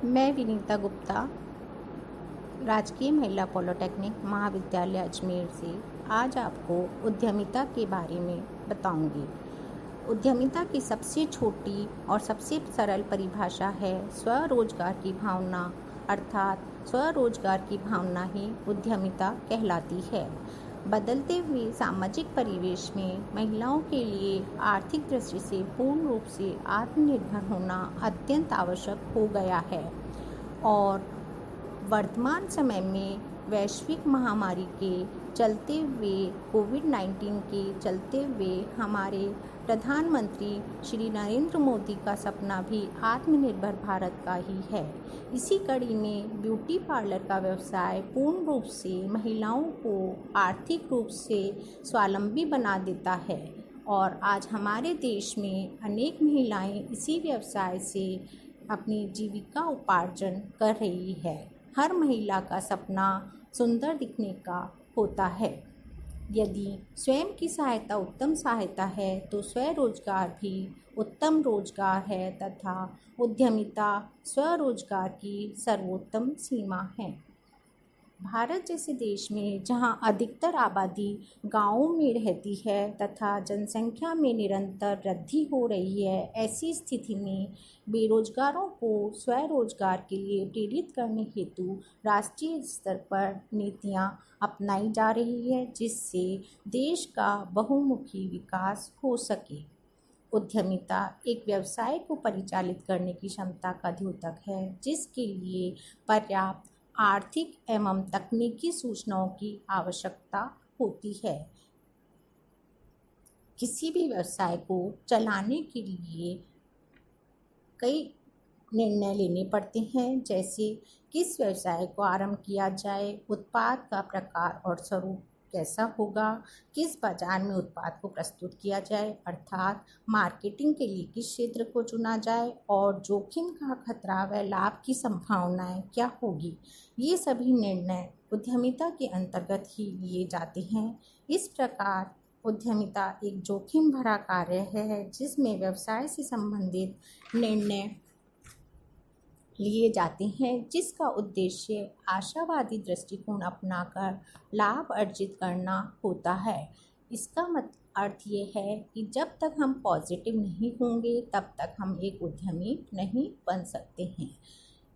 मैं विनीता गुप्ता राजकीय महिला पॉलिटेक्निक महाविद्यालय अजमेर से आज आपको उद्यमिता के बारे में बताऊंगी। उद्यमिता की सबसे छोटी और सबसे सरल परिभाषा है स्वरोजगार की भावना, अर्थात स्वरोजगार की भावना ही उद्यमिता कहलाती है। बदलते हुए सामाजिक परिवेश में महिलाओं के लिए आर्थिक दृष्टि से पूर्ण रूप से आत्मनिर्भर होना अत्यंत आवश्यक हो गया है और वर्तमान समय में वैश्विक महामारी के चलते हुए कोविड-19 के चलते हुए हमारे प्रधानमंत्री श्री नरेंद्र मोदी का सपना भी आत्मनिर्भर भारत का ही है। इसी कड़ी में ब्यूटी पार्लर का व्यवसाय पूर्ण रूप से महिलाओं को आर्थिक रूप से स्वावलंबी बना देता है और आज हमारे देश में अनेक महिलाएं इसी व्यवसाय से अपनी जीविका उपार्जन कर रही है। हर महिला का सपना सुंदर दिखने का होता है। यदि स्वयं की सहायता उत्तम सहायता है तो स्वरोजगार भी उत्तम रोजगार है तथा उद्यमिता स्वरोजगार की सर्वोत्तम सीमा है। भारत जैसे देश में जहां अधिकतर आबादी गांवों में रहती है तथा जनसंख्या में निरंतर वृद्धि हो रही है, ऐसी स्थिति में बेरोजगारों को स्वरोजगार के लिए प्रेरित करने हेतु राष्ट्रीय स्तर पर नीतियां अपनाई जा रही है, जिससे देश का बहुमुखी विकास हो सके। उद्यमिता एक व्यवसाय को परिचालित करने की क्षमता का द्योतक है, जिसके लिए पर्याप्त आर्थिक एवं तकनीकी सूचनाओं की आवश्यकता होती है। किसी भी व्यवसाय को चलाने के लिए कई निर्णय लेने पड़ते हैं, जैसे किस व्यवसाय को आरंभ किया जाए, उत्पाद का प्रकार और स्वरूप कैसा होगा, किस बाजार में उत्पाद को प्रस्तुत किया जाए, अर्थात मार्केटिंग के लिए किस क्षेत्र को चुना जाए और जोखिम का खतरा व लाभ की संभावनाएं क्या होगी। ये सभी निर्णय उद्यमिता के अंतर्गत ही लिए जाते हैं। इस प्रकार उद्यमिता एक जोखिम भरा कार्य है, जिसमें व्यवसाय से संबंधित निर्णय लिए जाते हैं, जिसका उद्देश्य आशावादी दृष्टिकोण अपनाकर लाभ अर्जित करना होता है। इसका अर्थ ये है कि जब तक हम पॉजिटिव नहीं होंगे तब तक हम एक उद्यमी नहीं बन सकते हैं।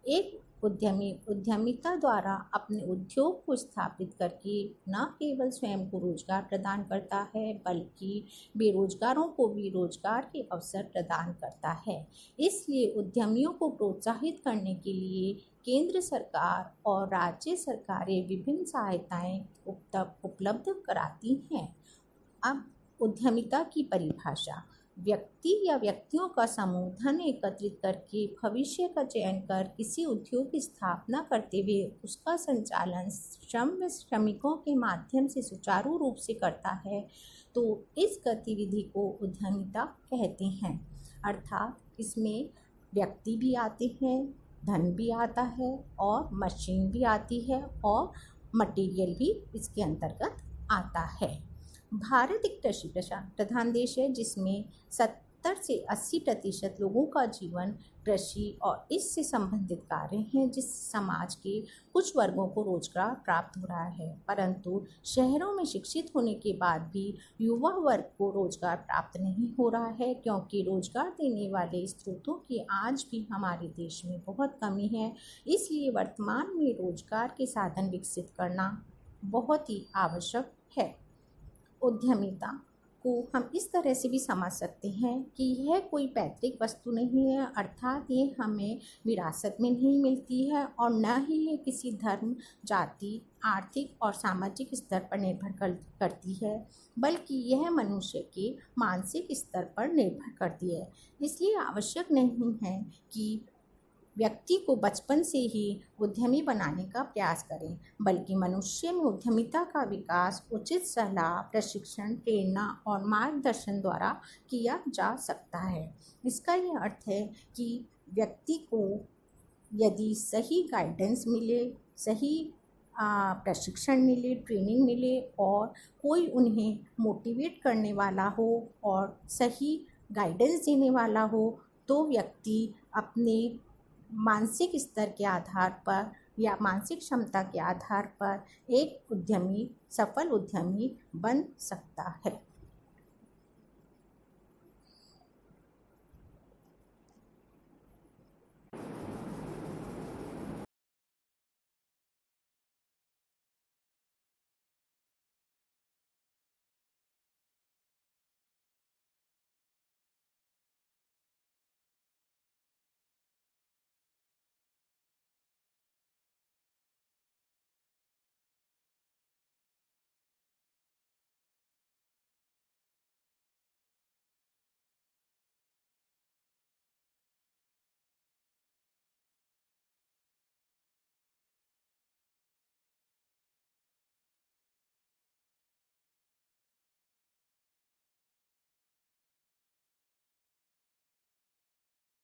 एक उद्यमी उद्यमिता द्वारा अपने उद्योग को स्थापित करके न केवल स्वयं को रोजगार प्रदान करता है, बल्कि बेरोजगारों को भी रोजगार के अवसर प्रदान करता है। इसलिए उद्यमियों को प्रोत्साहित करने के लिए केंद्र सरकार और राज्य सरकारें विभिन्न सहायताएं उपलब्ध कराती हैं। अब उद्यमिता की परिभाषा: व्यक्ति या व्यक्तियों का समूह धन एकत्रित करके भविष्य का चयन कर किसी उद्योग की स्थापना करते हुए उसका संचालन श्रम व श्रमिकों के माध्यम से सुचारू रूप से करता है, तो इस गतिविधि को उद्यमिता कहते हैं। अर्थात इसमें व्यक्ति भी आते हैं, धन भी आता है और मशीन भी आती है और मटेरियल भी इसके अंतर्गत आता है। भारत एक कृषि प्रधान देश है, जिसमें 70 से 80% लोगों का जीवन कृषि और इससे संबंधित कार्य हैं, जिससे समाज के कुछ वर्गों को रोजगार प्राप्त हो रहा है। परंतु शहरों में शिक्षित होने के बाद भी युवा वर्ग को रोजगार प्राप्त नहीं हो रहा है, क्योंकि रोजगार देने वाले स्रोतों की आज भी हमारे देश में बहुत कमी है। इसलिए वर्तमान में रोजगार के साधन विकसित करना बहुत ही आवश्यक है। उद्यमिता को हम इस तरह से भी समझ सकते हैं कि यह कोई पैतृक वस्तु नहीं है, अर्थात ये हमें विरासत में नहीं मिलती है और न ही ये किसी धर्म, जाति, आर्थिक और सामाजिक स्तर पर निर्भर करती है, बल्कि यह मनुष्य के मानसिक स्तर पर निर्भर करती है। इसलिए आवश्यक नहीं है कि व्यक्ति को बचपन से ही उद्यमी बनाने का प्रयास करें, बल्कि मनुष्य में उद्यमिता का विकास उचित सलाह, प्रशिक्षण, प्रेरणा और मार्गदर्शन द्वारा किया जा सकता है। इसका यह अर्थ है कि व्यक्ति को यदि सही गाइडेंस मिले, सही प्रशिक्षण मिले, ट्रेनिंग मिले और कोई उन्हें मोटिवेट करने वाला हो और सही गाइडेंस देने वाला हो, तो व्यक्ति अपने मानसिक स्तर के आधार पर या मानसिक क्षमता के आधार पर एक उद्यमी सफल उद्यमी बन सकता है।